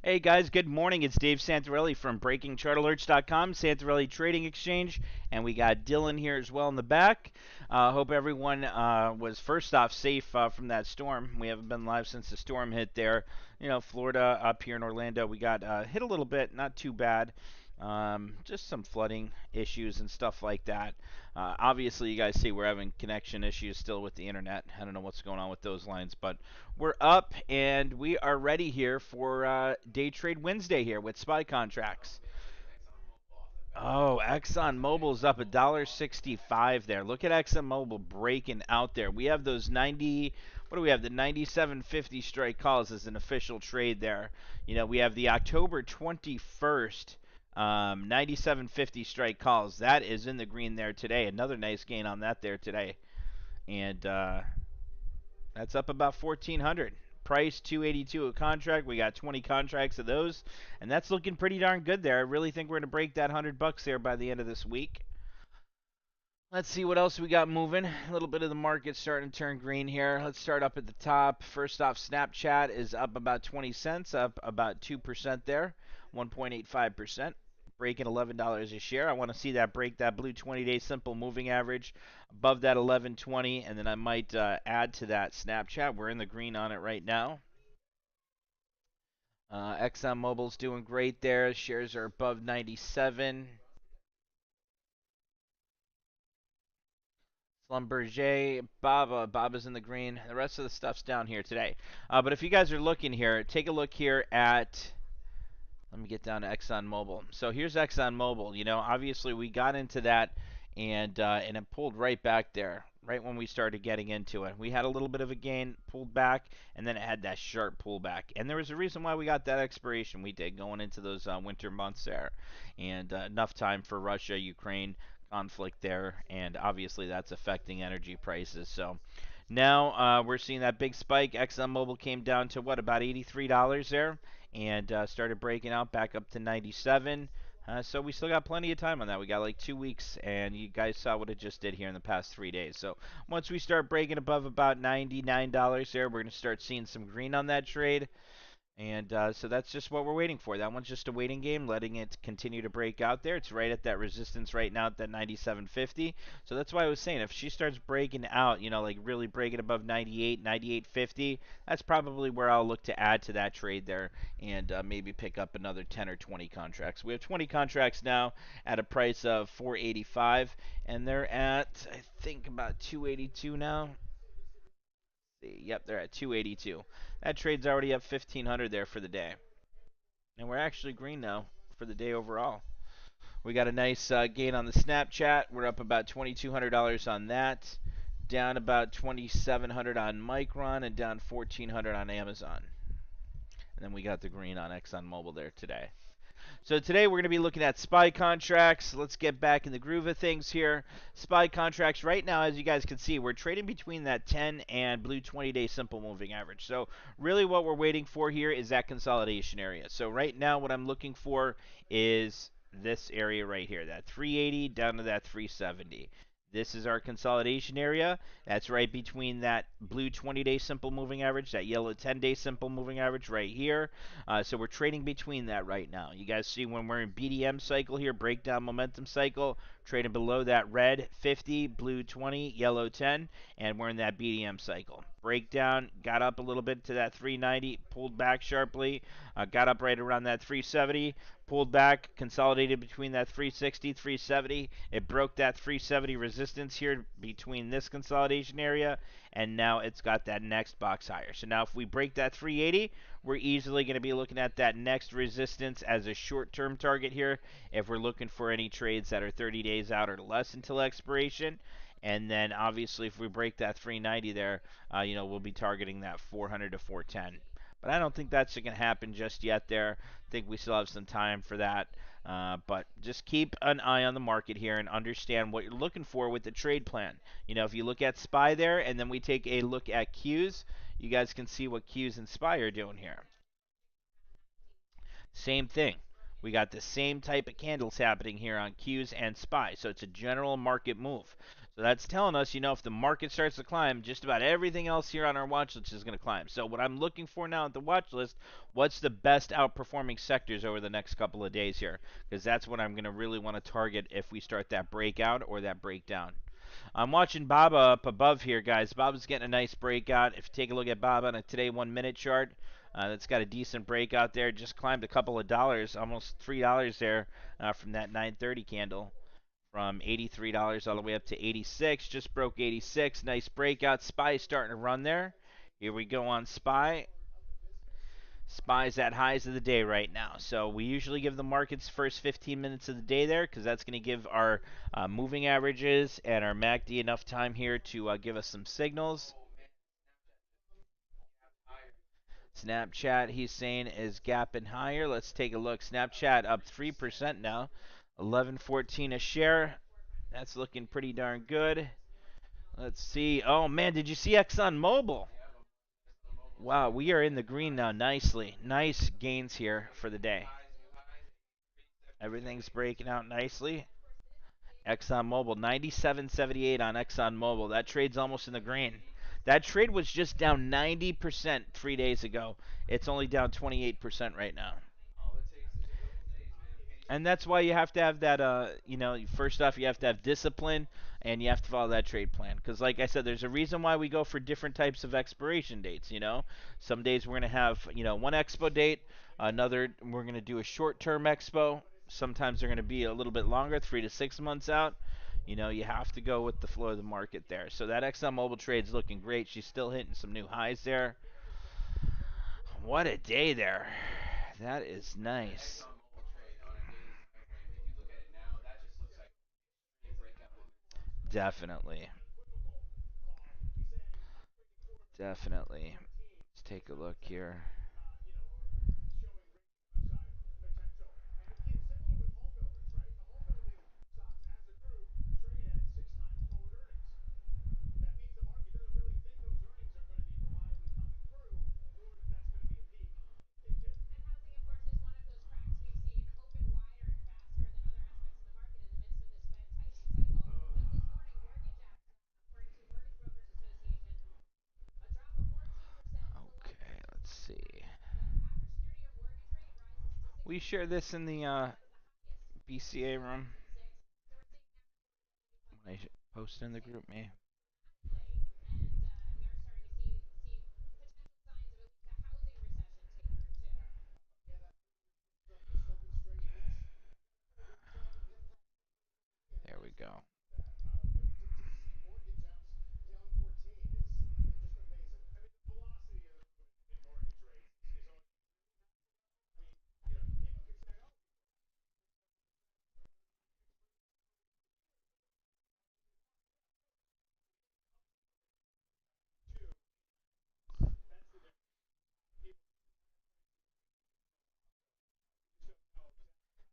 Hey guys, good morning. It's Dave Santarelli from BreakingChartAlerts.com, Santarelli Trading Exchange, and we got Dylan here as well in the back. Hope everyone was first off safe from that storm. We haven't been live since the storm hit there. You know, Florida up here in Orlando, we got hit a little bit, not too bad. Just some flooding issues and stuff like that. Obviously, you guys see we're having connection issues still with the internet. I don't know what's going on with those lines, but we're up and we are ready here for Day Trade Wednesday here with SPY contracts. Oh, ExxonMobil's up $1.65 there. Look at ExxonMobil breaking out there. We have those 90, what do we have? The 97.50 strike calls as an official trade there. You know, we have the October 21st 97.50 strike calls. That is in the green there today. Another nice gain on that there today. And that's up about 1,400. Price 282 a contract. We got 20 contracts of those, and that's looking pretty darn good there. I really think we're gonna break that $100 there by the end of this week. Let's see what else we got moving. A little bit of the market starting to turn green here. Let's start up at the top. First off, Snapchat is up about 20 cents, up about 2% there, 1.85%. Breaking $11 a share. I want to see that break that blue 20-day simple moving average above that 1120, and then I might add to that Snapchat. We're in the green on it right now. ExxonMobil's doing great there. Shares are above 97. Schlumberger, Baba's in the green. The rest of the stuff's down here today. But if you guys are looking here, take a look here at. Let me get down to ExxonMobil. So here's ExxonMobil. You know, obviously we got into that, and it pulled right back there, right when we started getting into it. We had a little bit of a gain, pulled back, and then it had that sharp pullback. And there was a reason why we got that expiration we did going into those winter months there, and enough time for Russia, Ukraine conflict there, and obviously that's affecting energy prices. So now we're seeing that big spike. ExxonMobil came down to what, about $83 there, and started breaking out back up to 97. So we still got plenty of time on that. We got like 2 weeks, and you guys saw what it just did here in the past 3 days. So once we start breaking above about $99 there, we're going to start seeing some green on that trade. And so that's just what we're waiting for. That one's just a waiting game, letting it continue to break out there. It's right at that resistance right now at that 97.50. So that's why I was saying if she starts breaking out, you know, like really breaking above 98, 98.50, that's probably where I'll look to add to that trade there and maybe pick up another 10 or 20 contracts. We have 20 contracts now at a price of 485, and they're at, I think, about 282 now. Yep, they're at 282. That trade's already up 1,500 there for the day. And we're actually green now for the day overall. We got a nice gain on the Snapchat. We're up about $2,200 on that. Down about 2,700 on Micron and down 1,400 on Amazon. And then we got the green on ExxonMobil there today. So today we're going to be looking at SPY contracts. Let's get back in the groove of things here. SPY contracts right now, as you guys can see, we're trading between that 10 and blue 20-day simple moving average. So really what we're waiting for here is that consolidation area. So right now what I'm looking for is this area right here, that 380 down to that 370. This is our consolidation area. That's right between that blue 20-day simple moving average, that yellow 10-day simple moving average right here. So we're trading between that right now. You guys see when we're in BDM cycle here, breakdown momentum cycle, trading below that red 50, blue 20, yellow 10, and we're in that BDM cycle. Breakdown, got up a little bit to that 390, pulled back sharply, got up right around that 370, pulled back, consolidated between that 360, 370. It broke that 370 resistance here between this consolidation area, and now it's got that next box higher. So now if we break that 380, we're easily going to be looking at that next resistance as a short-term target here if we're looking for any trades that are 30 days out or less until expiration. And then obviously if we break that 390 there, you know, we'll be targeting that 400 to 410. But I don't think that's going to happen just yet there. I think we still have some time for that. But just keep an eye on the market here and understand what you're looking for with the trade plan. You know, if you look at SPY there and then we take a look at Qs, you guys can see what Qs and SPY are doing here. Same thing. We got the same type of candles happening here on Qs and SPY. So it's a general market move. So that's telling us, if the market starts to climb, just about everything else here on our watch list is going to climb. So what I'm looking for now at the watch list, what's the best outperforming sectors over the next couple of days here? Because that's what I'm going to really want to target if we start that breakout or that breakdown. I'm watching Baba up above here, guys. Baba's getting a nice breakout. If you take a look at Baba on a today 1-minute chart, that's got a decent breakout there. Just climbed a couple of dollars, almost $3 there from that 9:30 candle. From $83 all the way up to 86. Just broke 86. Nice breakout. SPY starting to run there. Here we go on SPY. SPY's at highs of the day right now. So we usually give the markets first 15 minutes of the day there because that's going to give our moving averages and our MACD enough time here to give us some signals. Snapchat, he's saying, is gapping higher. Let's take a look. Snapchat up 3% now. 11.14 a share. That's looking pretty darn good. Let's see. Oh, man, did you see ExxonMobil? Wow, we are in the green now nicely. Nice gains here for the day. Everything's breaking out nicely. ExxonMobil, 97.78 on ExxonMobil. That trade's almost in the green. That trade was just down 90% 3 days ago. It's only down 28% right now. And that's why you have to have that, first off, you have to have discipline and you have to follow that trade plan. Because, like I said, there's a reason why we go for different types of expiration dates. Some days we're going to have, one expo date, another, we're going to do a short term expo. Sometimes they're going to be a little bit longer, 3 to 6 months out. You have to go with the flow of the market there. So that ExxonMobil trade's looking great. She's still hitting some new highs there. What a day there. That is nice. Definitely. Definitely. Let's take a look here. Okay, let's see. We share this in the BCA room. I post in the group me. There we go.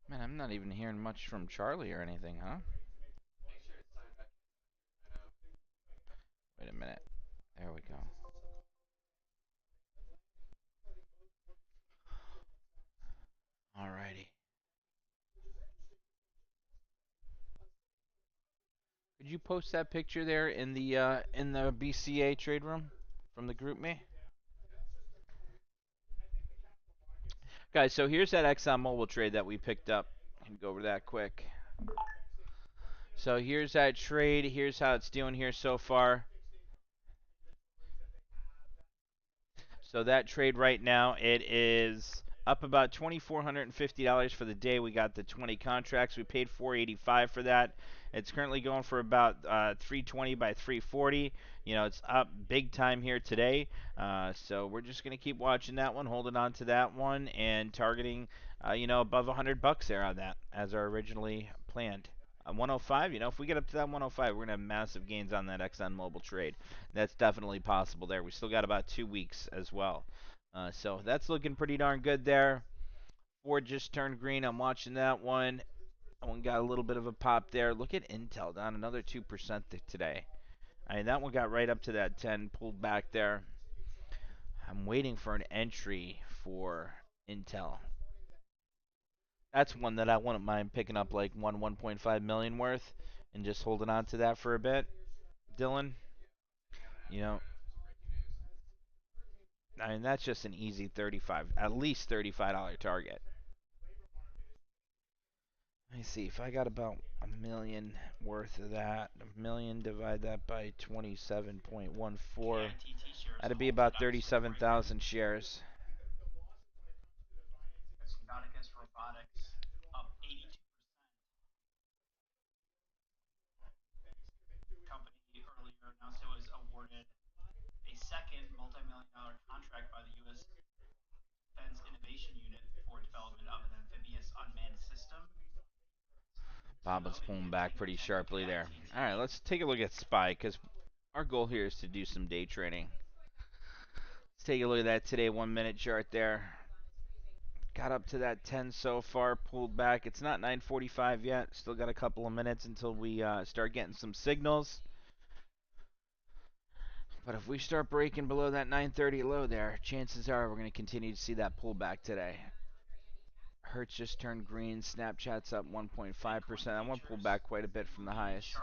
Man, I'm not even hearing much from Charlie or anything, huh? Wait a minute. There we go. Alrighty. Could you post that picture there in the BCA trade room from the group me? Guys, so here's that ExxonMobil trade that we picked up. I can go over that quick. So here's that trade. Here's how it's doing here so far. So that trade right now, it is up about $2,450 for the day. We got the 20 contracts. We paid $485 for that. It's currently going for about 320 by 340. It's up big time here today. So we're just going to keep watching that one, holding on to that one, and targeting, above $100 there on that as our originally planned. 105, if we get up to that 105, we're going to have massive gains on that ExxonMobil trade. That's definitely possible there. We still got about 2 weeks as well. So that's looking pretty darn good there. Ford just turned green. I'm watching that one. That one got a little bit of a pop there. Look at Intel down another 2% today. I mean, that one got right up to that 10, pulled back there. I'm waiting for an entry for Intel. That's one that I wouldn't mind picking up like 1.5 million worth. and just holding on to that for a bit, Dylan. You know, I mean that's just an easy 35, at least $35 target. Let me see if I got about a million worth of that. A million, divide that by 27.14. That'd be about 37,000 shares. Bob was pulling back pretty sharply there. All right, let's take a look at SPY because our goal here is to do some day trading. Let's take a look at that today 1 minute chart there. Got up to that 10 so far, pulled back. It's not 9:45 yet. Still got a couple of minutes until we start getting some signals. But if we start breaking below that 9:30 low there, chances are we're going to continue to see that pullback today. Hertz just turned green. Snapchat's up 1.5%. I want to pull back quite a bit from the highest.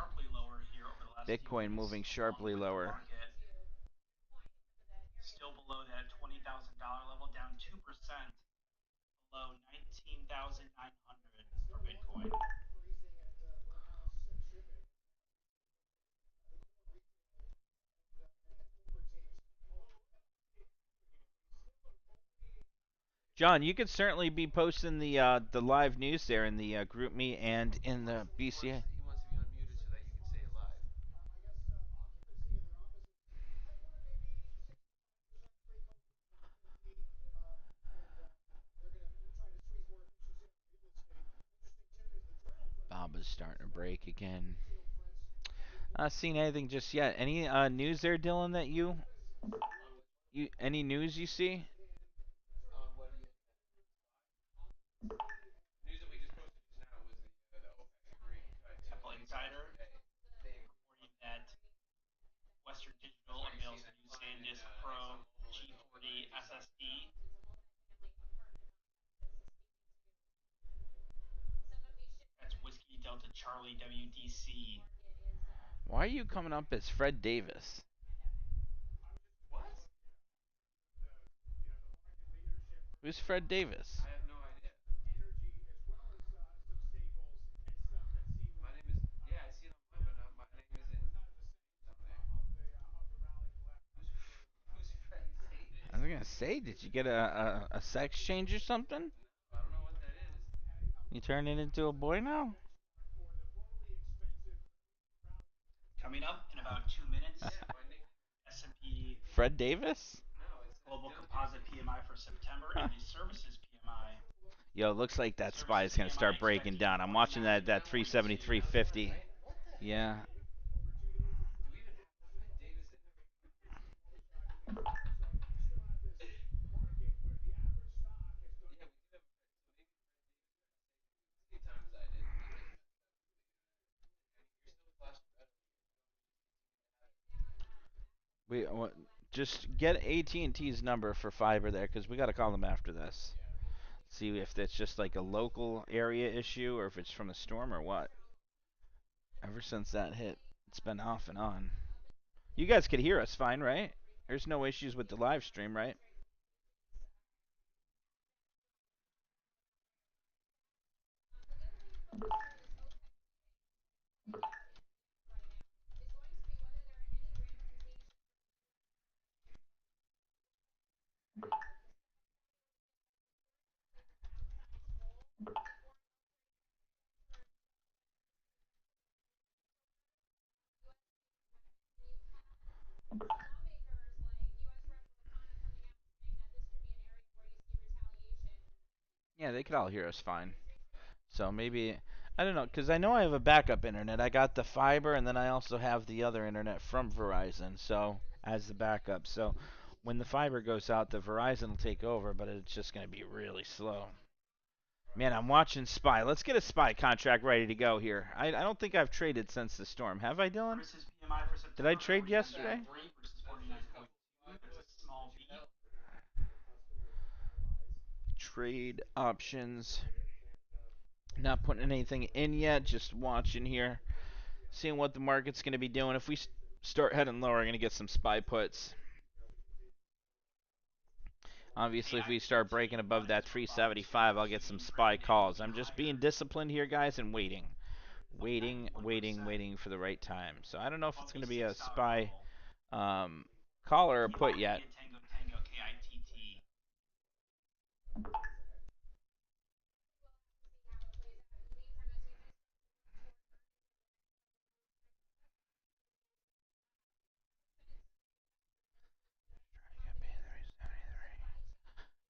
Bitcoin moving sharply lower. Still below that $20,000 level, down 2%, below 19,900 for Bitcoin. John, you could certainly be posting the live news there in the group me and in the BCA. He wants to be unmuted so that you can say it live. Bob is starting to break again. Not seen anything just yet. Any news there, Dylan? That On what? you any news you see? On what? News that we just posted just now was the OPEC agreeing to cut 2 million barrels per day. They Reporting that Western Digital that's why you're unveils seeing the that new decline in SanDisk Pro ExxonMobil and G40 WTI side. SSD. That's Whiskey Delta Charlie WDC. Why are you coming up as Fred Davis? What? Who's Fred Davis? I have no idea. My name is, yeah, I see it online, but not, my name isn't on there. Who's Fred Davis? I was gonna say, did you get a sex change or something? No, I don't know what that is. You turning into a boy now? Coming up in about 2 minutes, Yeah, my nickname. S&P Fred Davis? No, it says Global Dylan Composite Jacoby. PMI for September and the Services PMI. Yo, looks like that SPY is gonna start breaking down. I'm watching that That one just came out though, 373.50. right? What the heck? Yeah. Do we even have Fred Davis in there? Yeah, we do have a Fred. So maybe Fred Davis got taken at the same time as I did, and they just got cut. And you're still flashing red on here. You don't just continue to have it. We just get AT&T's number for fiber there because we got to call them after this. Yeah. See if that's just like a local area issue or if it's from a storm or what. Ever since that hit, it's been off and on. You guys could hear us fine, right? There's no issues with the live stream, right? Yeah, they could all hear us fine. So maybe I don't know because I know I have a backup internet. I got the fiber and then I also have the other internet from Verizon. So as the backup. So when the fiber goes out, the Verizon will take over, but it's just going to be really slow. Man, I'm watching SPY. Let's get a SPY contract ready to go here. I don't think I've traded since the storm. Have I, Dylan? Did I trade yesterday? That's the first couple. But you held. Trade options. Not putting anything in yet, just watching here. seeing what the market's going to be doing. If we start heading lower, we're going to get some SPY puts. Obviously, if we start breaking above that 375, I'll get some SPY calls. I'm just being disciplined here, guys, and waiting for the right time. So I don't know if it's going to be a SPY call or a put yet.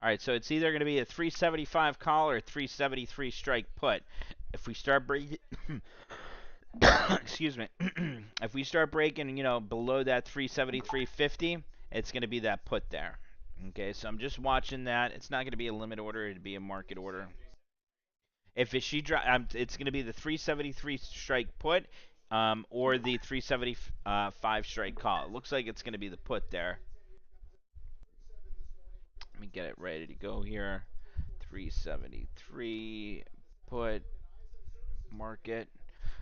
All right, so it's either going to be a 375 call or a 373 strike put. If we start breaking, excuse me, if we start breaking, below that 373.50, it's going to be that put there. Okay, so I'm just watching that. It's not going to be a limit order; it'd be a market order. If she it's going to be the 373 strike put, or the 375 strike call. It looks like it's going to be the put there. Let me get it ready to go here. 373 put market.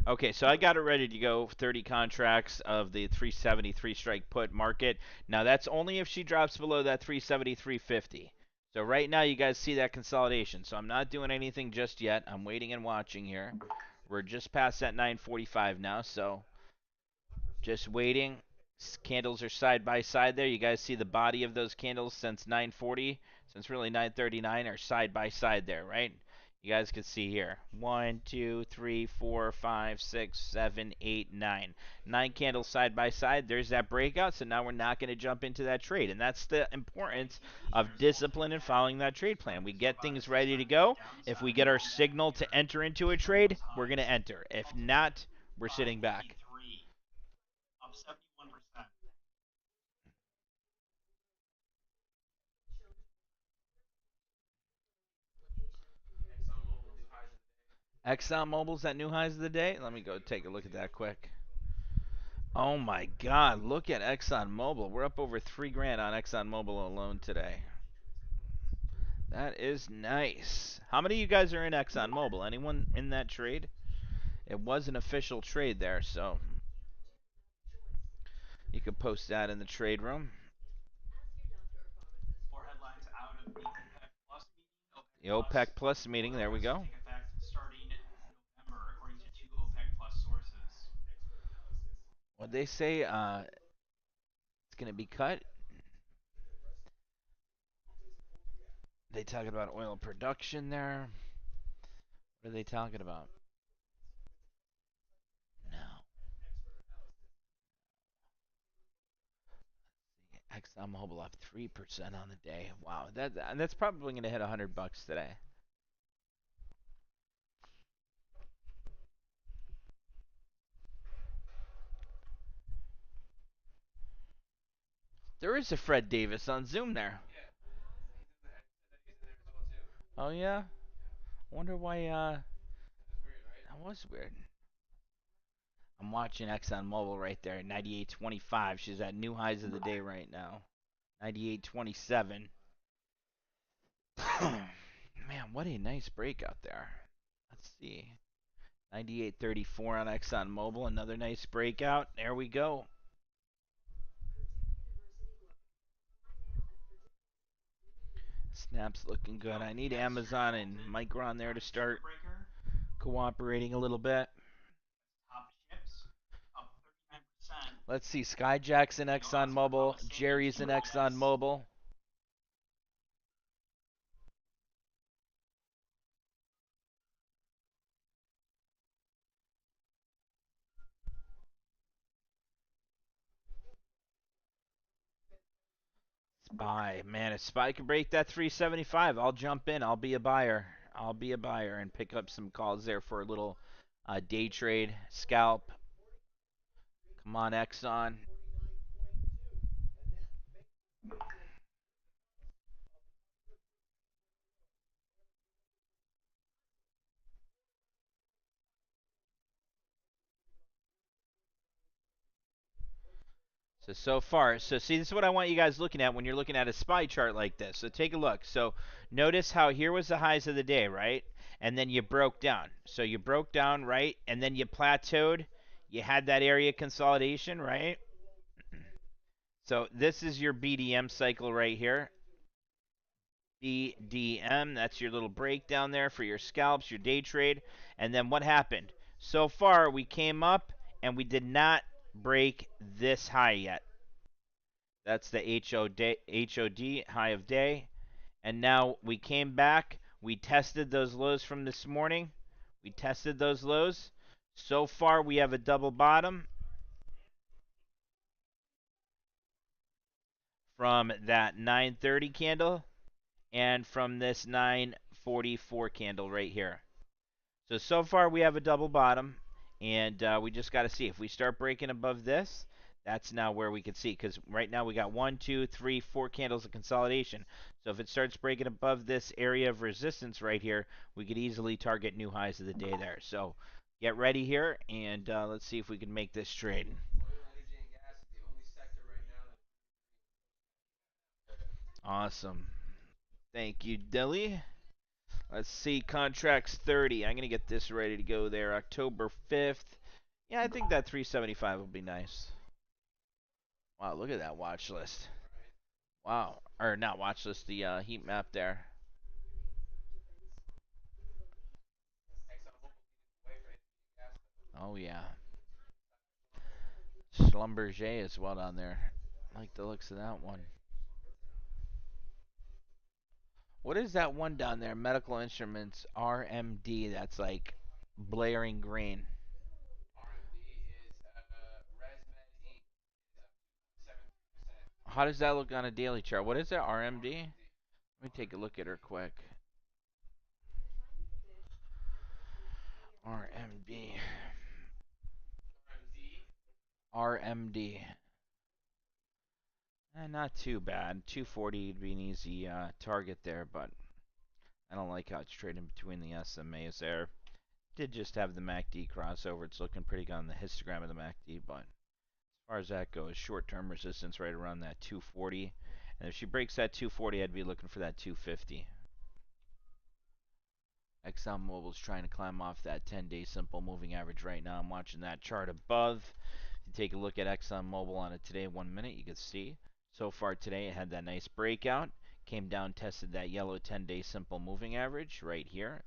Okay, so I got it ready to go. 30 contracts of the 373 strike put market. Now that's only if she drops below that 373.50. So right now you guys see that consolidation. So I'm not doing anything just yet. I'm waiting and watching here. We're just past that 945 now, so just waiting. Candles are side by side there. You guys see the body of those candles since 940, since really 939 are side by side there, right? You guys can see here. 1, 2, 3, 4, 5, 6, 7, 8, 9. 9 candles side by side. There's that breakout, so now we're not going to jump into that trade. And that's the importance of discipline and following that trade plan. We get things ready to go. If we get our signal to enter into a trade, we're going to enter. If not, we're sitting back. Up 71%. ExxonMobil's at new highs of the day. Let me go take a look at that quick. Oh my God! Look at ExxonMobil. We're up over $3,000 on ExxonMobil alone today. That is nice. How many of you guys are in ExxonMobil? Anyone in that trade? It was an official trade there, so you could post that in the trade room. More headlines out of the OPEC Plus meeting. The OPEC Plus meeting. There we go. Take effect starting November, according to 2 OPEC Plus sources. What they say? It's going to be cut. They talking about oil production there. What are they talking about? No. ExxonMobil up 3% on the day. Wow, that's probably going to hit $100 today. There is a Fred Davis on Zoom there. Oh yeah. Wonder why. That was weird. I'm watching ExxonMobil right there, 98.25. She's at new highs of the day right now. 98.27. Man, what a nice breakout there. Let's see. 98.34 on ExxonMobil. Another nice breakout. There we go. Snap's looking good. I need Amazon and Micron there to start cooperating a little bit. Top ships up 39%. Let's see. Skyjack's in ExxonMobil. Jerry's in ExxonMobil. SPY. Man, if SPY can break that 375, I'll jump in. I'll be a buyer. I'll be a buyer and pick up some calls there for a little day trade, scalp. Come on, Exxon. So far, see, this is what I want you guys looking at when you're looking at a SPY chart like this. So take a look. So notice how here was the highs of the day, right? And then you broke down. So you broke down, right? And then you plateaued. You had that area consolidation, right? So this is your BDM cycle right here. BDM, that's your little breakdown there for your scalps, your day trade. And then what happened? So far, we came up and we did not break this high yet. That's the HOD, high of day. And now we came back. We tested those lows from this morning. We tested those lows. So far, we have a double bottom from that 930 candle and from this 944 candle right here. So far we have a double bottom, and we just got to see. If we start breaking above this, that's now where we can see, because right now we got 1, 2, 3, 4 candles of consolidation. So if it starts breaking above this area of resistance right here, we could easily target new highs of the day there. So get ready here, and let's see if we can make this trade. Oil, energy, and gas is the only sector right now that. Awesome. Thank you, Dilly. Let's see, contracts 30. I'm going to get this ready to go there October 5th. Yeah, I think that 375 will be nice. Wow, look at that watch list. Wow. Or not watch list, the heat map there. Oh, yeah. Schlumberger as well down there. I like the looks of that one. What is that one down there? Medical Instruments, RMD. That's like blaring green. RMD is ResMed Inc. is up 7%. How does that look on a daily chart? What is that, RMD? Let me take a look at her quick. RMD. RMD. Not too bad. 240 would be an easy target there, but I don't like how it's trading between the SMAs there. Did just have the MACD crossover. It's looking pretty good on the histogram of the MACD, but as far as that goes, short-term resistance right around that 240. And if she breaks that 240, I'd be looking for that 250. ExxonMobil's trying to climb off that 10-day simple moving average right now. I'm watching that chart above. If you take a look at ExxonMobil on it today, 1 minute, you can see. So far today, it had that nice breakout. Came down, tested that yellow 10-day simple moving average right here.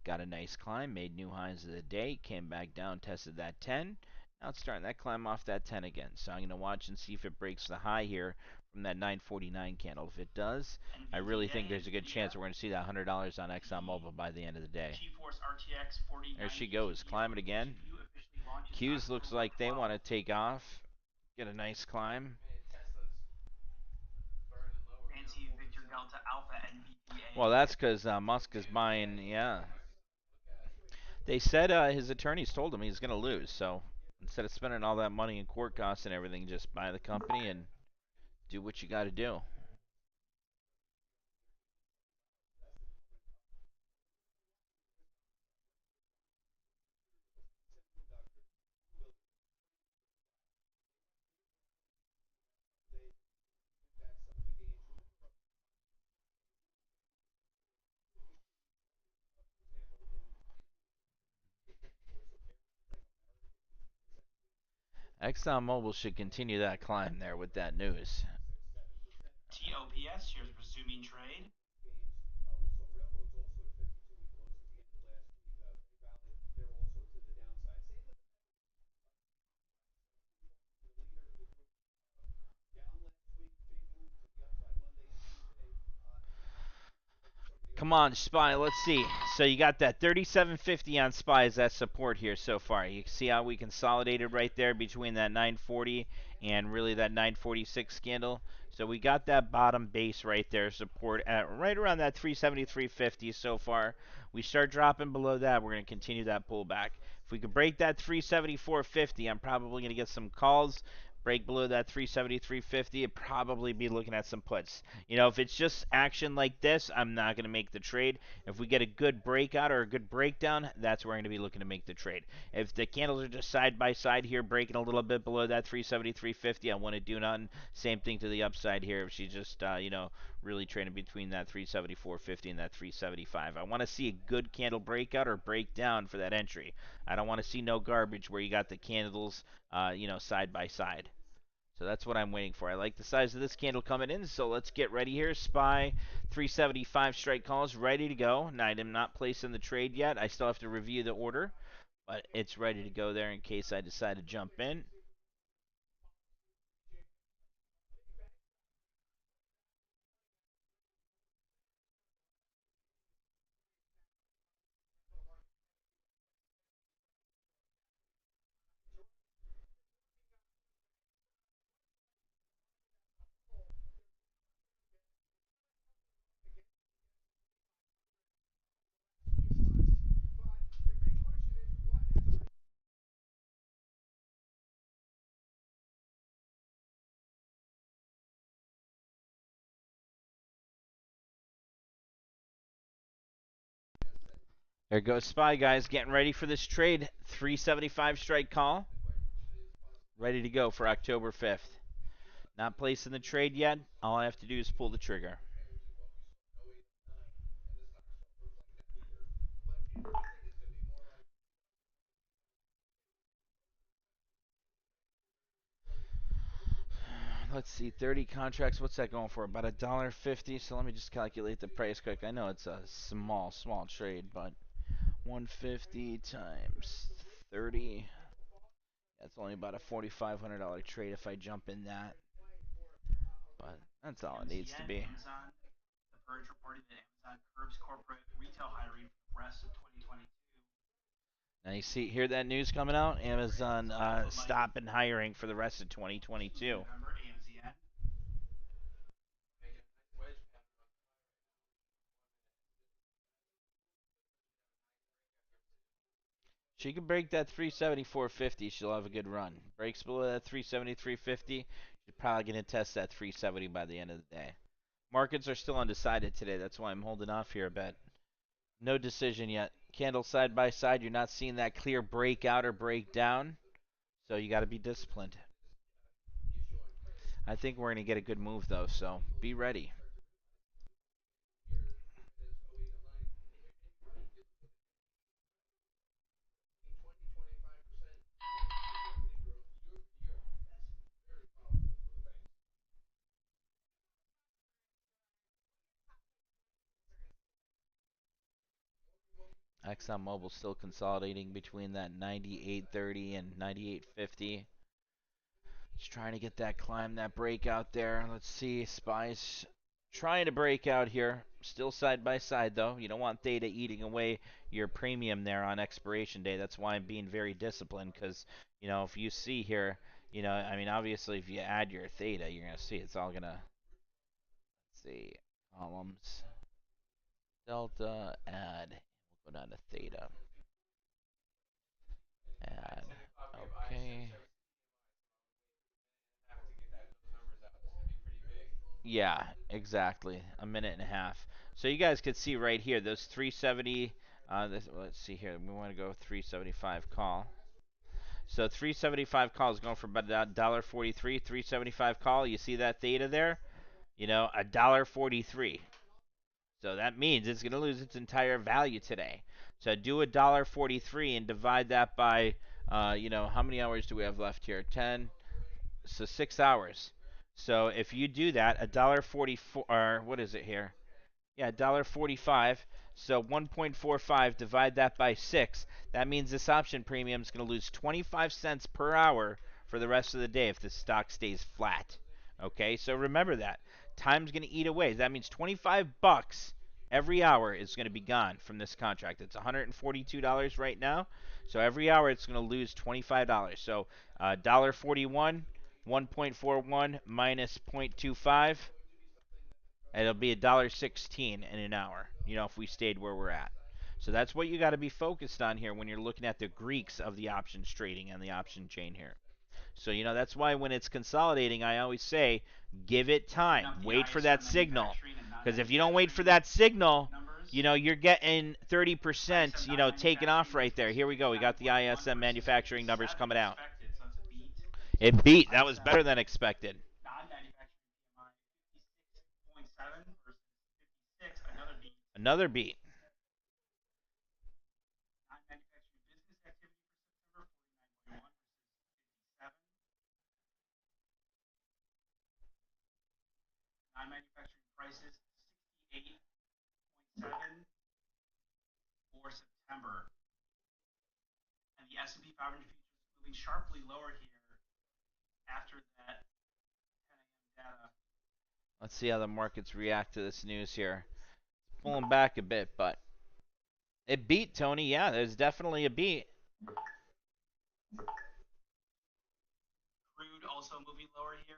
Got a nice climb, made new highs of the day, came back down, tested that 10. Now it's starting that climb off that 10 again. So I'm going to watch and see if it breaks the high here from that 949 candle. If it does, I really think there's a good chance we're going to see that $100 on ExxonMobil by the end of the day. GeForce RTX 4090 There she goes, climbing again. Q's looks like they want to take off, get a nice climb. Nancy Victor Delta Alpha NVDA. Well, that's because Musk is buying, yeah. They said his attorneys told him he's going to lose, so instead of spending all that money in court costs and everything, just buy the company and do what you got to do. ExxonMobil should continue that climb there with that news. TOPS shares resuming trade. Come on, SPY, let's see. So you got that 37.50 on SPY as that support here so far. You see how we consolidated right there between that 940 and really that 946 candle. So we got that bottom base right there, support at right around that 373.50 so far. We start dropping below that, we're going to continue that pullback. If we could break that 374.50, I'm probably going to get some calls. Break below that 373.50, I'd probably be looking at some puts. You know, if it's just action like this, I'm not going to make the trade. If we get a good breakout or a good breakdown, that's where I'm going to be looking to make the trade. If the candles are just side by side here, breaking a little bit below that 373.50, I want to do nothing. Same thing to the upside here. If she just, you know, really trading between that 374.50 and that 375. I want to see a good candle breakout or breakdown for that entry. I don't want to see no garbage where you got the candles, side by side. So that's what I'm waiting for. I like the size of this candle coming in, so let's get ready here. SPY 375 strike calls ready to go. And I am not placing the trade yet. I still have to review the order, but it's ready to go there in case I decide to jump in. There goes SPY, guys, getting ready for this trade. 375 strike call. Ready to go for October 5th. Not placing the trade yet. All I have to do is pull the trigger. Let's see, 30 contracts. What's that going for? About $1.50. So let me just calculate the price quick. I know it's a small trade, but 150 times 30. That's only about a $4,500 trade if I jump in that. But that's all it needs to be. Amazon, The Verge reported that Amazon curbs corporate retail hiring for the rest of 2022. Now you hear that news coming out? Amazon stopping hiring for the rest of 2022. November, AMZN. She can break that 374.50. She'll have a good run. Breaks below that 373.50. She's probably going to test that 370 by the end of the day. Markets are still undecided today. That's why I'm holding off here a bit. No decision yet. Candle side by side. You're not seeing that clear breakout or breakdown. So you got to be disciplined. I think we're going to get a good move, though. So be ready. ExxonMobil still consolidating between that 98.30 and 98.50. Just trying to get that climb, that breakout there. Let's see, SPY's trying to break out here. Still side by side, though. You don't want theta eating away your premium there on expiration day. That's why I'm being very disciplined, because, if you see here, obviously if you add your theta, you're going to see it's all going to, let's see, columns, delta, add. We'll go down to theta. Add. Okay. Yeah, exactly. A minute and a half. So you guys could see right here, those 370. Let's see here. We want to go 375 call. So 375 call is going for about $1.43. 375 call. You see that theta there? $1.43. So that means it's going to lose its entire value today. So do $1.43 and divide that by, how many hours do we have left here? 10. So 6 hours. So if you do that, $1.44, or what is it here? Yeah, $1.45. So 1.45, divide that by 6. That means this option premium is going to lose 25 cents per hour for the rest of the day if the stock stays flat. Okay, so remember that. Time's going to eat away. That means 25 bucks every hour is going to be gone from this contract. It's $142 right now. So every hour it's going to lose $25. So $1.41, 1.41 minus 0.25. It'll be $1.16 in an hour, if we stayed where we're at. So that's what you got to be focused on here when you're looking at the Greeks of the options trading and the option chain here. So, that's why when it's consolidating, I always say, give it time. Wait for that signal. Because if you don't wait for that signal, you're getting 30%, taken off right there. Here we go. We got the ISM manufacturing numbers coming out. It beat. That was better than expected. Non-manufacturing PMI 56.7. Another beat. Non-manufacturing business activity for September, 49.1 versus 57. Non-manufacturing prices, 68.7 for September. And the S&P 500 futures moving sharply lower here after that 10 a.m. data. Let's see how the markets react to this news here. It's pulling back a bit, but it beat, Tony. Yeah, there's definitely a beat. Crude also moving lower here.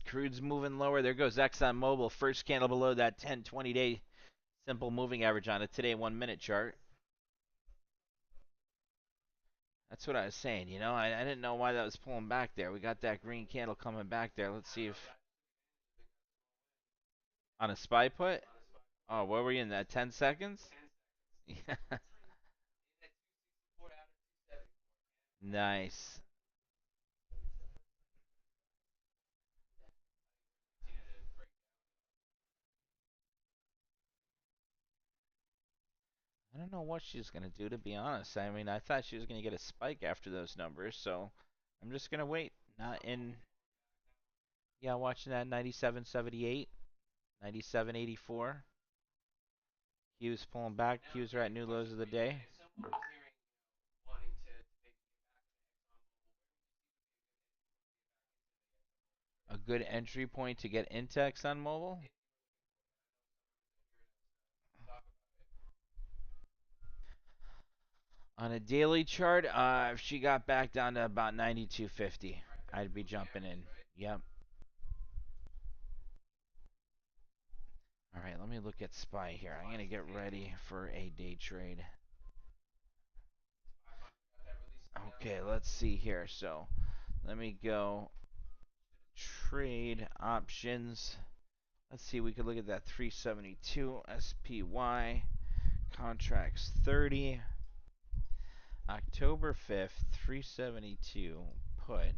Crude's moving lower. There goes ExxonMobil. First candle below that 10, 20-day simple moving average on a today 1-minute chart. That's what I was saying. You know, I didn't know why that was pulling back there. We got that green candle coming back there. Let's see if on a SPY put. Oh, where were you in that 10 seconds? 10 seconds. Yeah. It had 264 out of 274. Nice. I don't know what she's going to do, to be honest. I mean, I thought she was going to get a spike after those numbers, so I'm just going to wait. Not in. Yeah, watching that 97.78, 97.84. Q's pulling back. Now, Q's are at new lows of the if day. someone was hearing, wanting to maybe A good entry point to get into ExxonMobil. get back into the On a daily chart, if she got back down to about 92.50, I'd be jumping in. Yep. All right, let me look at SPY here. I'm going to get ready for a day trade. Okay, let's see here. So let me go trade options. Let's see, we could look at that 372 SPY contracts 30 October 5th 372 put.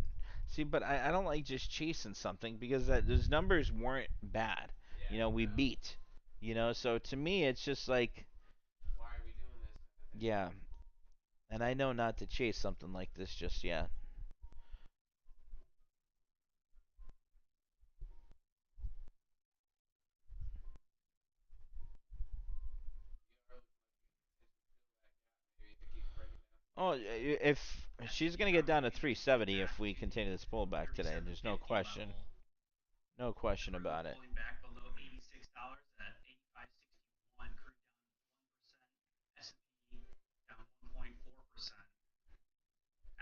See, but I don't like just chasing something because those numbers weren't bad. Yeah, You know, we no. beat. You know, so to me it's just like, Why are we doing this? yeah. And I know not to chase something like this just yet. Oh, if she's gonna get down to 370 if we continue this pullback today, there's no question. No question about it. Pulling back below $86 at 85.61. Crude down 1%. S&P down 1.4%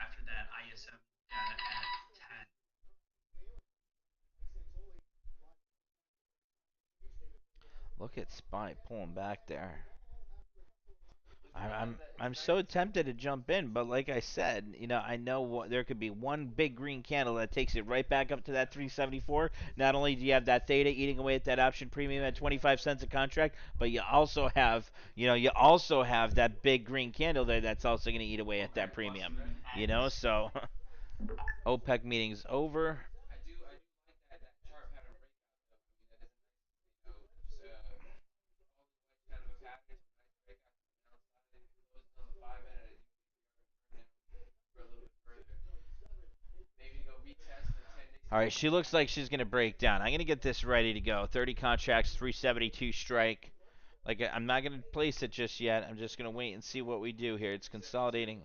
after that ISM data at 10. Look at SPY pulling back there. I'm so tempted to jump in, but like I said, you know, I know there could be one big green candle that takes it right back up to that 374. Not only do you have that theta eating away at that option premium at 25 cents a contract, but you also have, that big green candle there that's also going to eat away at that premium. You know, so OPEC meeting's over. I do like that chart pattern breakout though. I mean, that is a nice, kind of a pattern. It's a nice breakout to the downside. It closes on the 5 minute. I do think we are going to firm down for a little bit further. Maybe go retest the 10-day. All right, she looks like she's going to break down. I'm going to get this ready to go. 30 contracts, 372 strike. Like, I'm not going to place it just yet. I'm just going to wait and see what we do here. It's consolidating.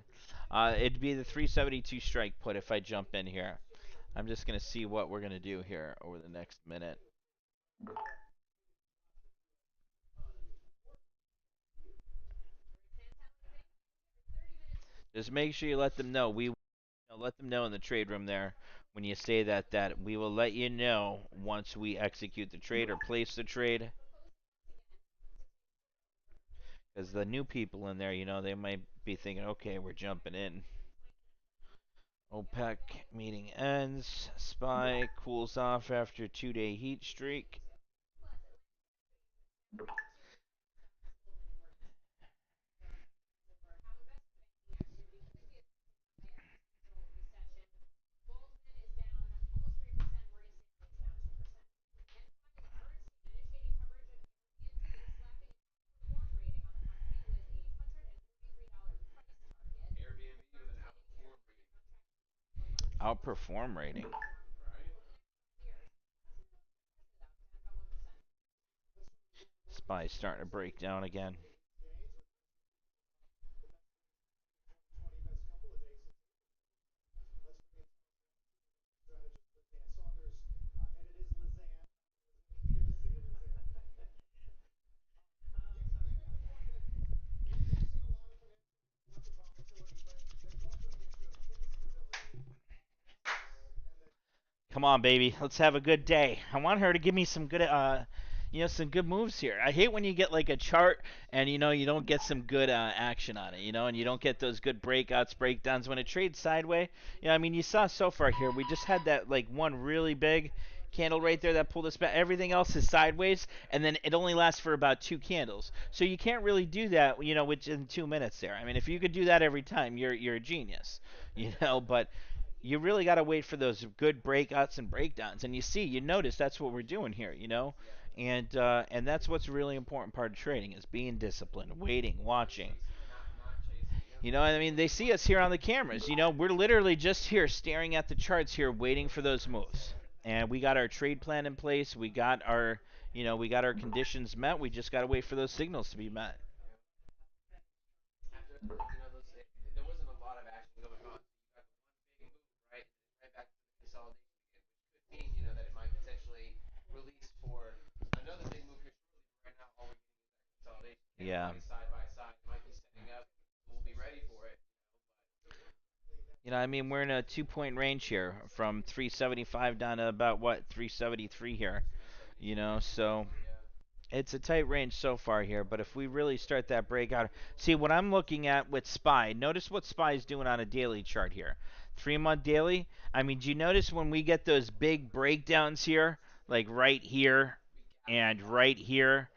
It'd be the 372 strike put if I jump in here. I'm just going to see what we're going to do here over the next minute. Just make sure you let them know. Let them know in the trade room there when you say that we will let you know once we execute the trade or place the trade. Because the new people in there, they might be thinking, okay, we're jumping in. OPEC meeting ends. SPY cools off after 2-day heat streak. Outperform rating. SPY's starting to break down again. Come on, baby. Let's have a good day. I want her to give me some good, some good moves here. I hate when you get like a chart and you don't get some good action on it, and you don't get those good breakouts, breakdowns when it trades sideways. I mean, you saw so far here. We just had that like one really big candle right there that pulled us back. Everything else is sideways, and then it only lasts for about 2 candles. So you can't really do that, within 2 minutes there. I mean, if you could do that every time, you're a genius, But you really got to wait for those good breakouts and breakdowns. And you notice that's what we're doing here, and that's what's a really important part of trading is being disciplined, waiting, watching. I mean, they see us here on the cameras. We're literally just here staring at the charts here, waiting for those moves. And we got our trade plan in place. We got our conditions met. We just got to wait for those signals to be met. After there wasn't a lot of action going on. You got one big move, right? Right back to the consolidation again, which could mean that it might potentially release for another big move here shortly. Right now, all we're getting is that consolidation. Yeah. Side by side, might be setting up. We'll be ready for it. I mean, we're in a 2-point range here from 375 down to about 373 here. So it's a tight range so far here, but if we really start that breakout, see what I'm looking at with SPY. Notice what SPY is doing on a daily chart here. 3-month daily. I mean, do you notice when we get those big breakdowns here, like right here and right here,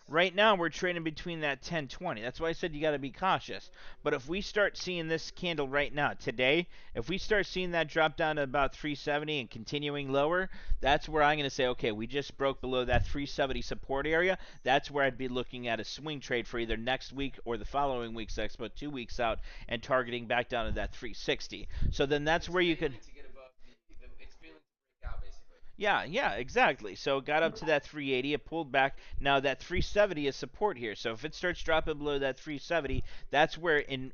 Right now we're trading between that 10-20. That's why I said you got to be cautious. But if we start seeing this candle right now, today, if we start seeing that drop down to about 370 and continuing lower, that's where I'm going to say, okay, we just broke below that 370 support area. That's where I'd be looking at a swing trade for either next week or the following week's expo, 2 weeks out, and targeting back down to that 360. So then that's where you could. To get above it's feeling to break out basically. Yeah, exactly. So it got up to that 380, it pulled back. Now that 370 is support here. So if it starts dropping below that 370, that's where in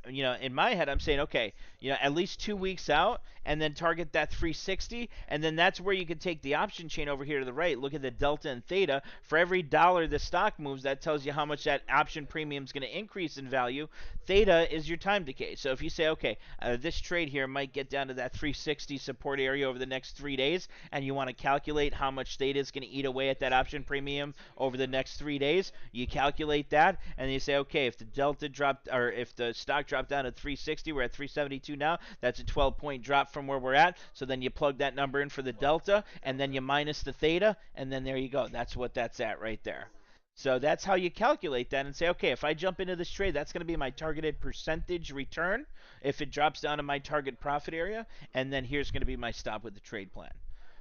my head I'm saying, okay, at least 2 weeks out and then target that 360, and then that's where you can take the option chain over here to the right. Look at the delta and theta. For every dollar the stock moves, that tells you how much that option premium is going to increase in value. Theta is your time decay. So if you say, okay, this trade here might get down to that 360 support area over the next 3 days, and you want to calculate how much theta is going to eat away at that option premium over the next 3 days, you calculate that, and you say, okay, if the delta dropped, or if the stock dropped down to 360, we're at 372 now, that's a 12-point drop from where we're at. So then you plug that number in for the delta, and then you minus the theta, and then there you go. That's what that's at right there. So that's how you calculate that and say, okay, if I jump into this trade, that's going to be my targeted percentage return if it drops down to my target profit area, and then here's going to be my stop with the trade plan.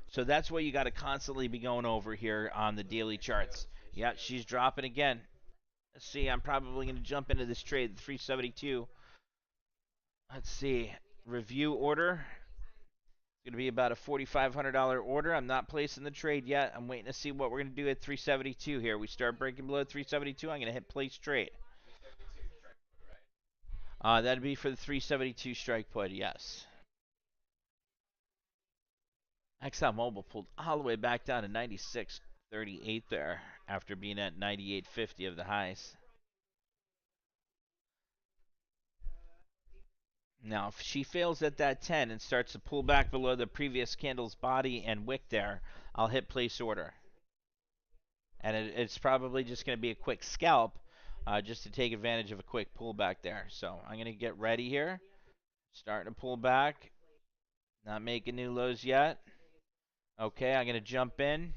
So that's what you got to constantly be going over here on the daily charts. Yeah, she's dropping again. Let's see, I'm probably going to jump into this trade, 372. Let's see, review order. It's going to be about a $4,500 order. I'm not placing the trade yet. I'm waiting to see what we're going to do at 372 here. We start breaking below 372. I'm going to hit place trade. That'd be for the 372 strike put, yes. ExxonMobil pulled all the way back down to 96.38 there after being at 98.50 of the highs. Now, if she fails at that 10 and starts to pull back below the previous candle's body and wick there, I'll hit place order. And it's probably just going to be a quick scalp just to take advantage of a quick pullback there. So I'm going to get ready here. Starting to pull back. Not making new lows yet. Okay, I'm going to jump in.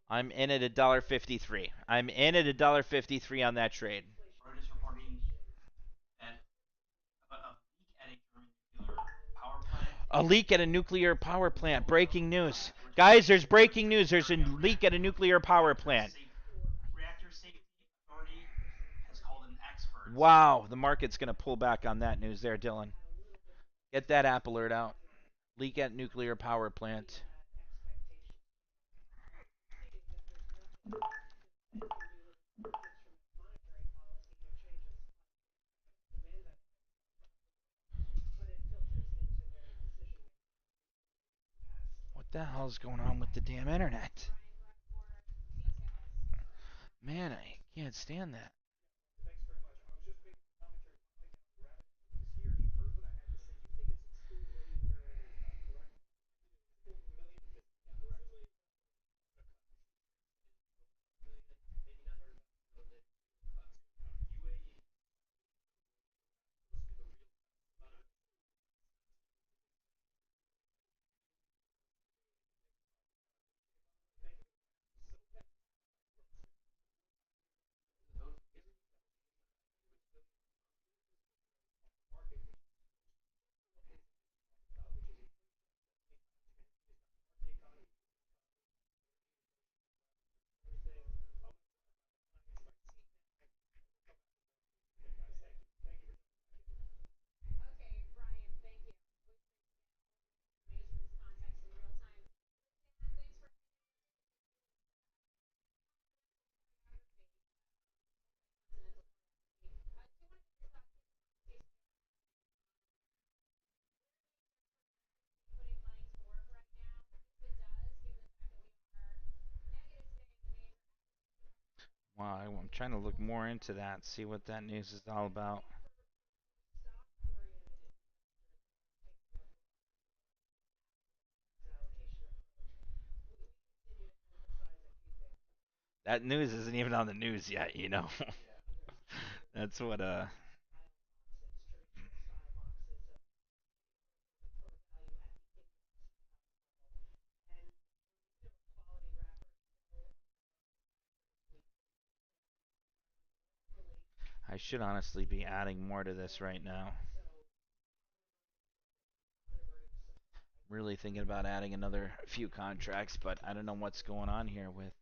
I'm in at $1.53. I'm in at $1.53 on that trade. Reuters reporting that a leak at a nuclear power plant. Breaking news. Guys, there's breaking news. There's a leak at a nuclear power plant. Reactor Safety Authority has called an expert. Wow, the market's going to pull back on that news there, Dylan. Get that app alert out. Leak at nuclear power plant. What the hell's going on with the damn internet? Man, I can't stand that. Wow, I'm trying to look more into that, see what that news is all about. That news isn't even on the news yet, you know. That's what I should honestly be adding more to this right now. Really thinking about adding another few contracts, but I don't know what's going on here with.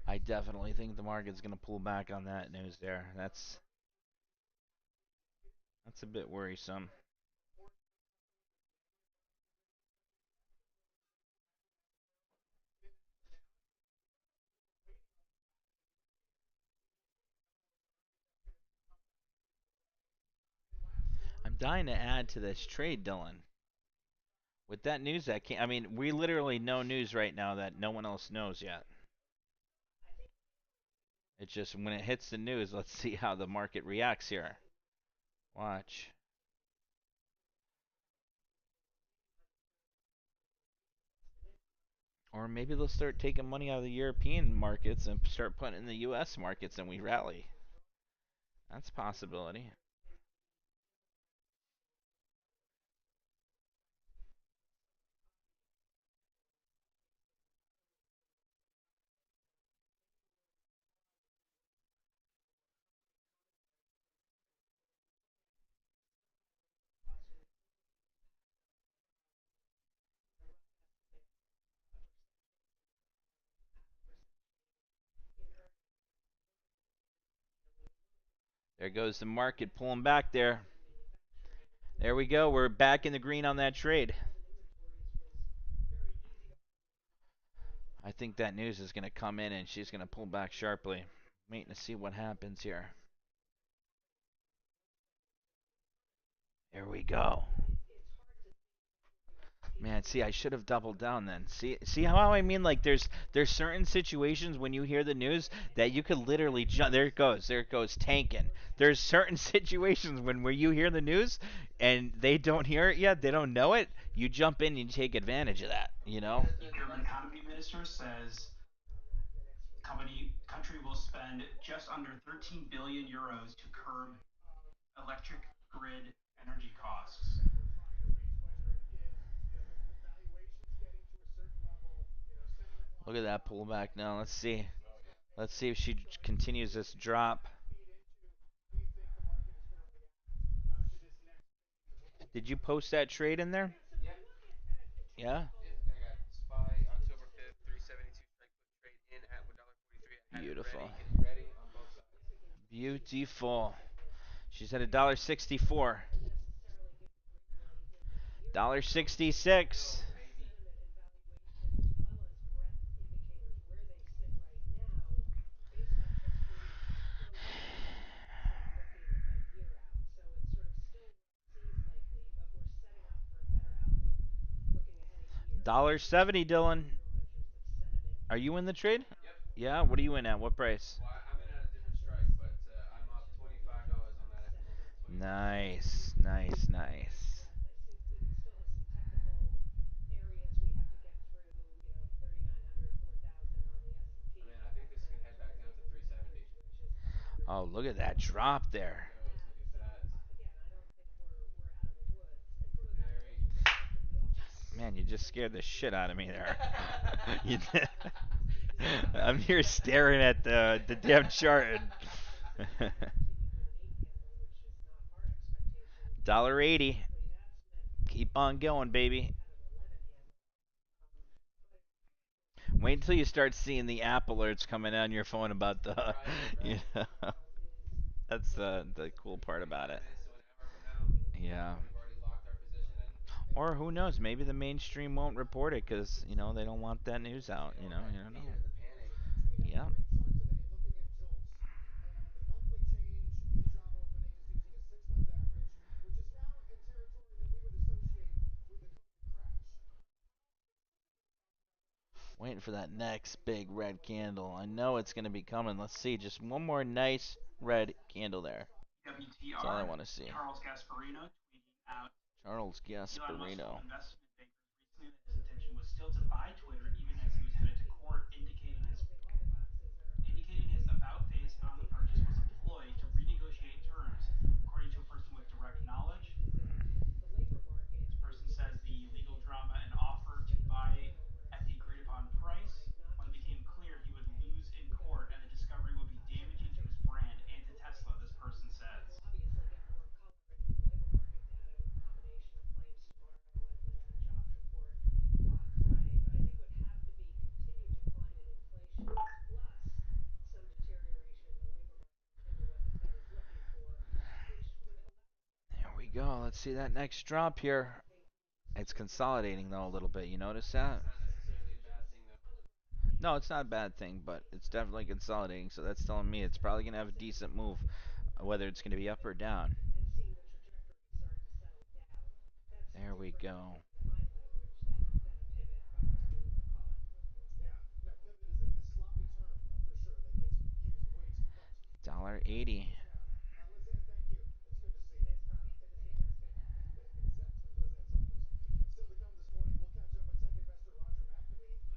I definitely think the market's going to pull back on that news there. That's a bit worrisome. I'm dying to add to this trade, Dylan. With that news that came, I mean, we literally know news right now that no one else knows yet. It's just when it hits the news, let's see how the market reacts here. Watch. Or maybe they'll start taking money out of the European markets and start putting it in the U.S. markets and we rally. That's a possibility. There goes the market pulling back there. There we go. We're back in the green on that trade. I think that news is going to come in and she's going to pull back sharply. Waiting to see what happens here. There we go. Man, see, I should have doubled down then. See how I mean? Like, there's certain situations when you hear the news that you could literally jump. There it goes, tanking. There's certain situations where you hear the news and they don't hear it yet, they don't know it. You jump in and you take advantage of that. You know? The German economy minister says country will spend just under 13 billion euros to curb electric grid energy costs. Look at that pullback now. Let's see. Let's see if she continues this drop. Did you post that trade in there? Yeah. Yeah. I got SPY October 5th, 372 strike put trade in at $1.43. I had it Beautiful. ready, getting ready on both sides. Beautiful. She's at $1.64. $1.66. Baby. $1.70, Dylan. Are you in the trade? Yep. Yeah. What are you in at? What price? Well, I'm in at a different strike, but I'm up $25 on that at the moment. 25. Nice, nice, nice. Man, I think this can head back down to 370. Oh, look at that drop there. Goes. Look at that. Very. Man, you just scared the shit out of me there. You did. I'm here staring at the damn chart. $1.80. Keep on going, baby. Wait until you start seeing the app alerts coming on your phone about the, Right, you right. know, that's the cool part about it. Minutes to an hour from now. Yeah. We've already locked our position in. Or who knows? Maybe the mainstream won't report it because they don't want that news out. They You don't know, got you don't fear, know. the panic. Yeah. Waiting for that next big red candle. I know it's going to be coming. Let's see. Just one more nice red candle there. That's all I WTR, want to see. Charles Gasparino tweeting out Charles Elon Musk Gasparino. told investment bankers recently that his intention was still to buy Twitter even as he was headed to court, indicating his about face on the purchase was a ploy to renegotiate terms, according to a person with direct knowledge. This person says the legal drama and offer to buy at the agreed upon price. When it became clear he would lose in court and the discovery would be damaging to his brand and to Tesla, this person says. There we go. Let's see that next drop here. It's consolidating though a little bit. You notice that? That's not necessarily a bad thing, though. No, it's not a bad thing, but it's definitely consolidating. So that's telling me it's probably going to have a decent move, whether it's going to be up or down. There we go. $1.80.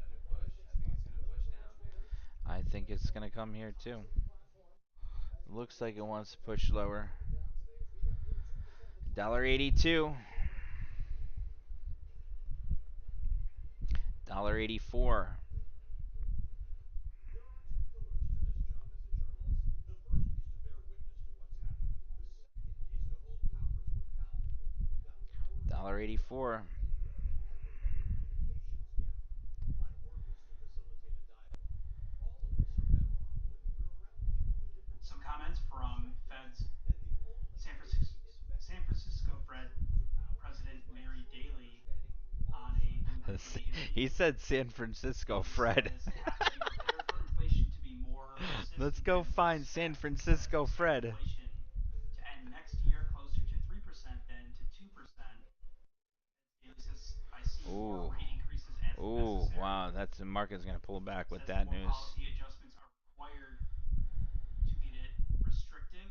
Let it push. I think it's going to push down, man. I think it's going to come here too. Looks like it wants to push lower. $1.82. $1.84. $1.84. Some comments from Fed's San Francisco Fed President Mary Daly on a Bloomberg Money He interview. said San Francisco, He Fred. says have to be prepared for inflation to be more Let's persistent go than we find San expect. Francisco, Expect Fred. inflation to end next year closer to 3% than to 2%. Daly says, I see more Ooh. rate increases as Ooh, necessary. wow, that's the market's gonna pull back with Says that more news. policy adjustments are required to get it restrictive.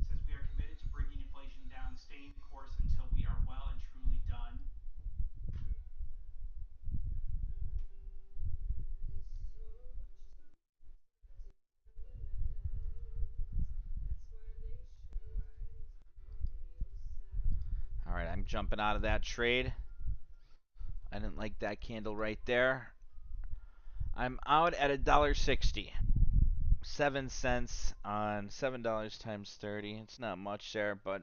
Says we are committed to bringing inflation down, staying the course until we are well and truly done. All right, I'm jumping out of that trade. I didn't like that candle right there. I'm out at $1.60. 7 cents on $7 times 30. It's not much there, but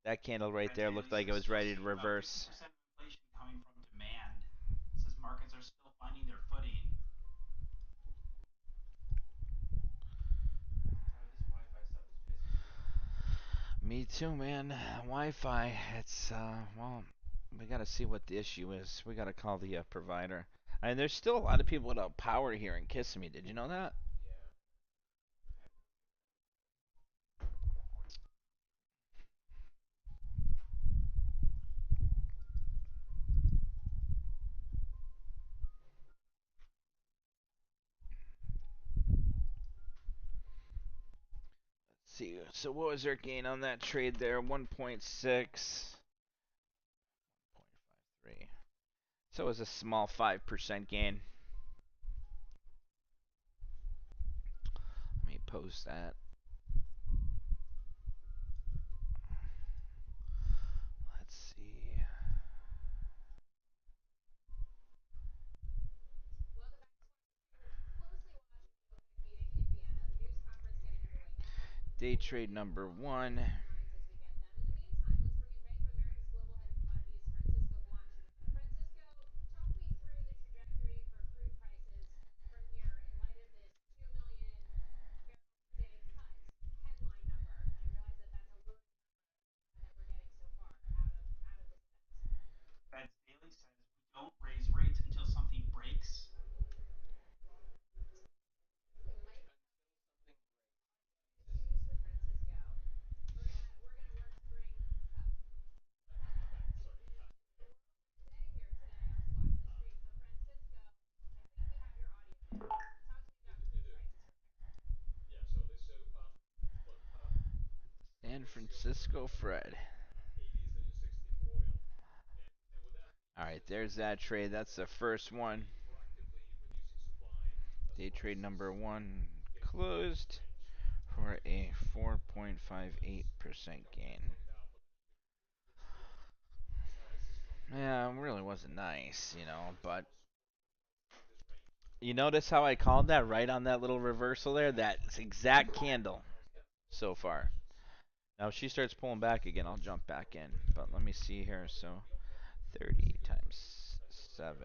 that candle right Fed there Daily looked like it says was still ready to seeing about 50% reverse. of inflation coming from demand. Says markets are still finding their footing. This Wi-Fi stuff is pissing me off. Me too, man. Wi-Fi. It's well, we gotta see what the issue is. We gotta call the provider. I mean, there's still a lot of people without power here in Kissimmee. Did you know that? Yeah. Let's see. So what was their gain on that trade there? 1.6. 0.53. So it was a small 5% gain. Let me post that. Let's see. Day trade number one. Fed's Daily says we don't raise rates until something breaks. San Francisco Fred. Alright, there's that trade. That's the first one. Day trade number one closed for a 4.58% gain. Yeah, it really wasn't nice, but you notice how I called that right on that little reversal there? That exact candle so far. Now, if she starts pulling back again, I'll jump back in. But let me see here. So 30 times 7.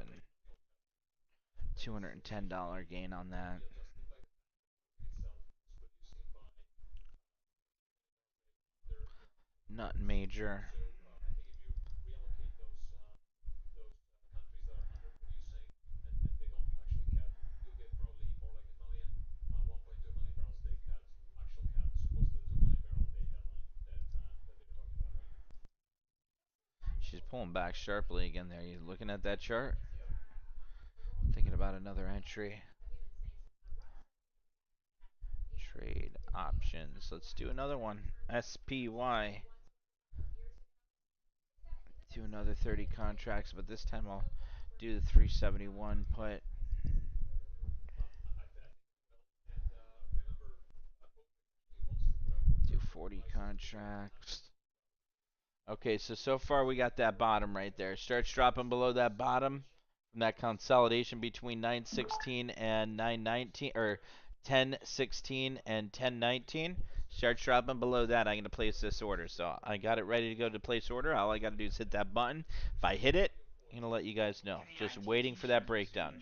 $210 gain on that. Not major. She's pulling back sharply again there. You looking at that chart? Thinking about another entry. Trade options. Let's do another one. SPY. Do another 30 contracts, but this time I'll do the 371 put. Do 40 contracts. Okay, so far we got that bottom right there. Starts dropping below that bottom from that consolidation between 916 and 919 or 1016 and 1019. Starts dropping below that, I'm going to place this order. So I got it ready to go to place order. All I got to do is hit that button. If I hit it, I'm going to let you guys know. Just waiting for that breakdown. Trade.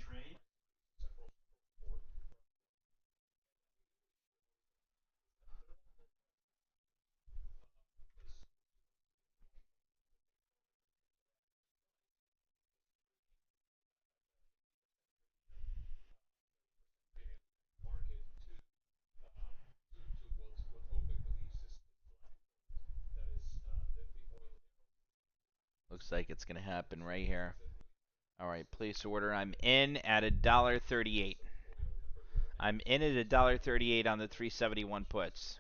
Looks like it's gonna happen right here. All right, place order. I'm in at $1.38. I'm in at $1.38 on the 371 puts.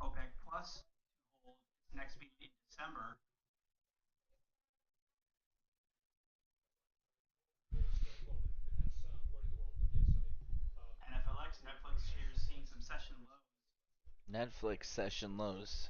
OPEC Plus to hold its next meeting in December. NFLX, Netflix shares seeing some session lows. Netflix session lows.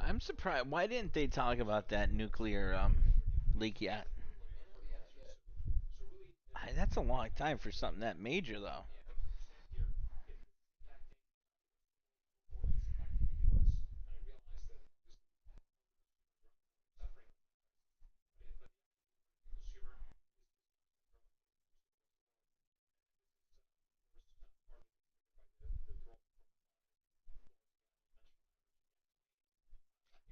I'm surprised. Why didn't they talk about that nuclear leak yet? That's a long time for something that major, though.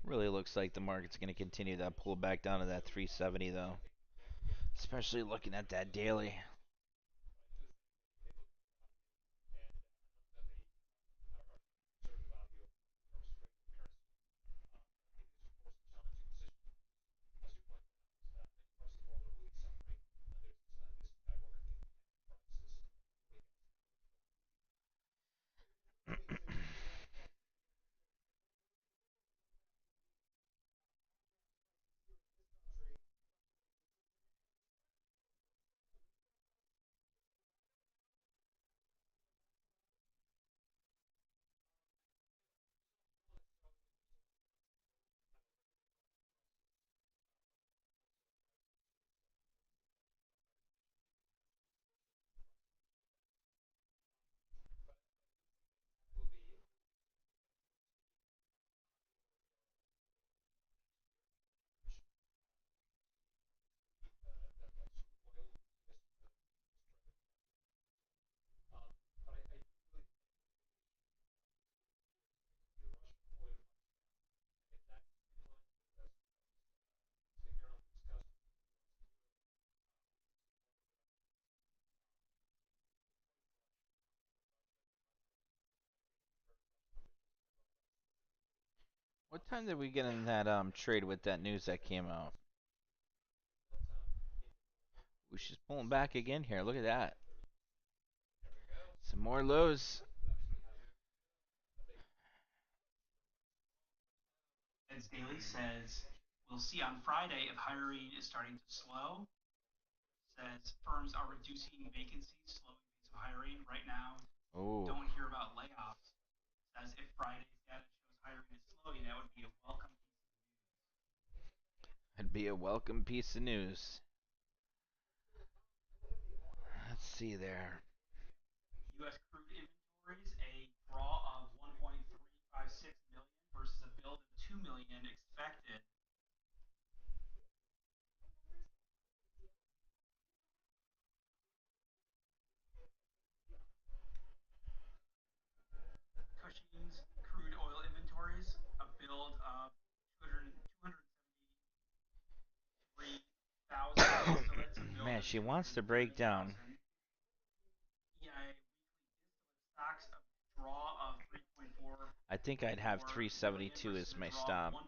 Really looks like the market's going to continue that pull back down to that 370, though. Especially looking at that daily. What time did we get in that trade with that news that came out? Ooh, she's pulling back again here. Look at that. Some more lows. Fed's Daily says we'll see on Friday if hiring is starting to slow. Says firms are reducing vacancies, slowing pace of hiring. Right now, Oh, don't hear about layoffs. Says if Friday's data shows hiring is slowing, that would be a welcome piece of news. Be a welcome piece of news. Let's see there. U.S. crude inventories, a draw of 1.356 million versus a build of 2 million expected. Cushing's crude oil inventories, a build of 273,000. So that's a build Man, of she wants to break down. 230,000. EIA weekly distillate stocks, a draw of 3.4. I think I'd have 372 as my stop. 1.367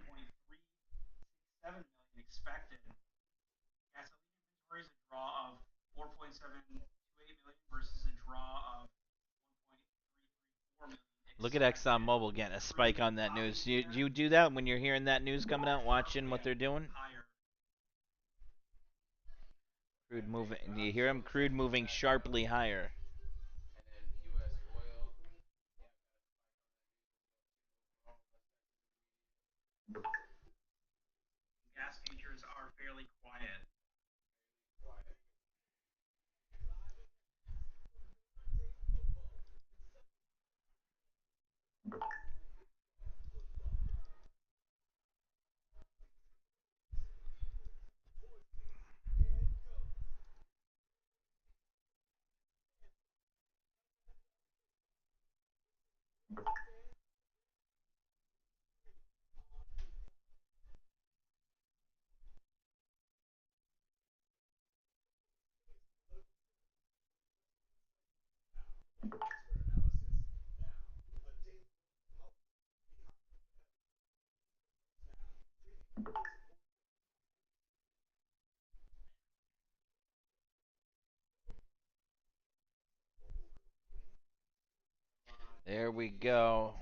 million expected. Gasoline inventories, a draw of 4.728 million versus a draw of 1.334 million. Look at ExxonMobil getting a spike on that news. You do that when you're hearing that news coming out, watching what they're doing? Crude moving. You hear them? Crude moving sharply higher. And then U.S. oil. Gas futures are fairly quiet. There we go.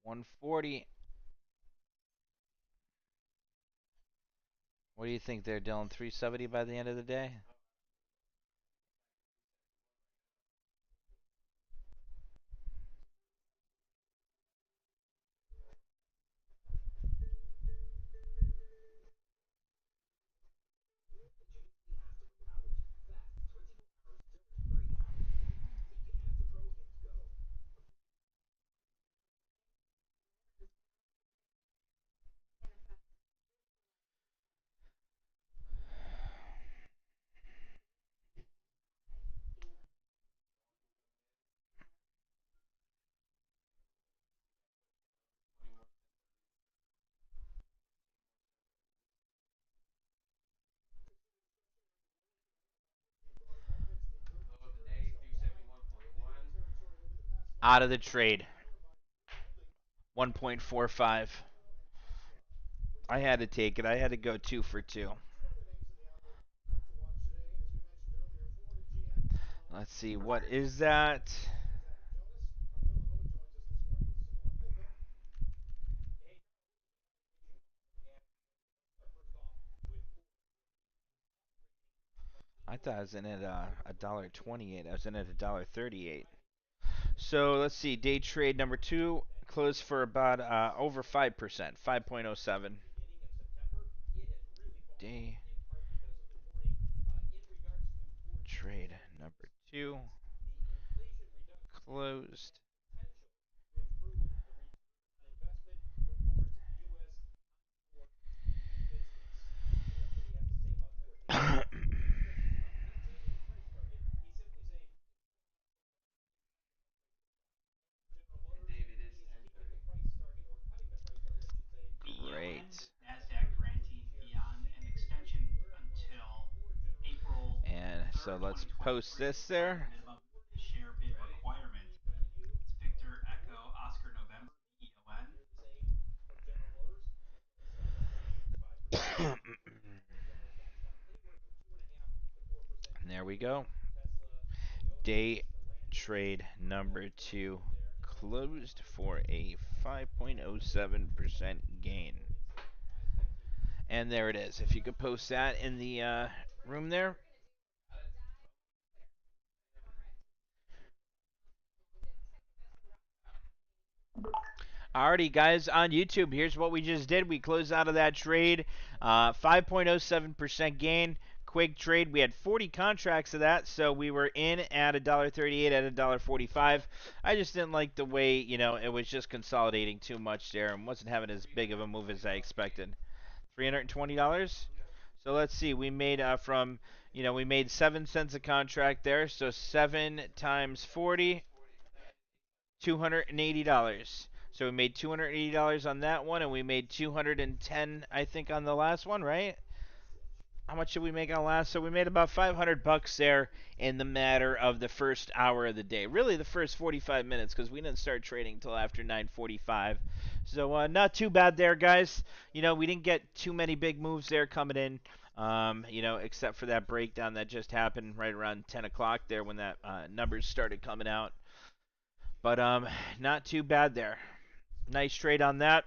$140. What do you think they're doing? 370 by the end of the day? Low of the day, 371.1. Out of the trade. 1.45. I had to take it. I had to go 2 for 2. Let's see. What is that? I thought I was in at $1.28. I was in at $1.38. So let's see. Day trade number 2 closed for about over 5%, 5.07. Day trade number 2 closed. And Dave, it is 10:30. Great. NASDAQ granting beyond an extension until April And 3rd, so let's 2023, post this there. minimum share bid requirement. It's Victor Echo Oscar November EON. And there we go. Day trade number 2 closed for a 5.07% gain. And there it is. If you could post that in the room there. Alrighty, guys, on YouTube, here's what we just did. We closed out of that trade, 5.07% gain. Quick trade. We had 40 contracts of that, so we were in at $1.38 at $1.45. I just didn't like the way, it was just consolidating too much there and wasn't having as big of a move as I expected. $320. So let's see. We made we made 7 cents a contract there. So 7 times 40, $280. So we made $280 on that one, and we made 210, I think, on the last one, right? How much did we make on last? So we made about 500 bucks there in the matter of the first hour of the day. Really, the first 45 minutes, because we didn't start trading until after 9:45. So not too bad there, guys. We didn't get too many big moves there coming in. Except for that breakdown that just happened right around 10 o'clock there when that numbers started coming out. But not too bad there. Nice trade on that.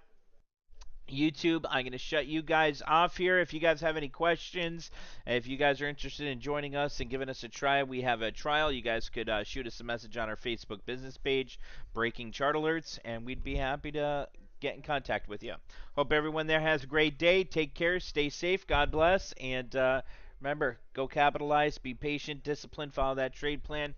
YouTube, I'm going to shut you guys off here. If you guys have any questions, if you guys are interested in joining us and giving us a try, we have a trial. You guys could shoot us a message on our Facebook business page, Breaking Chart Alerts, and we'd be happy to get in contact with you. Hope everyone there has a great day. Take care. Stay safe. God bless. And remember, go capitalize. Be patient. Discipline. Follow that trade plan.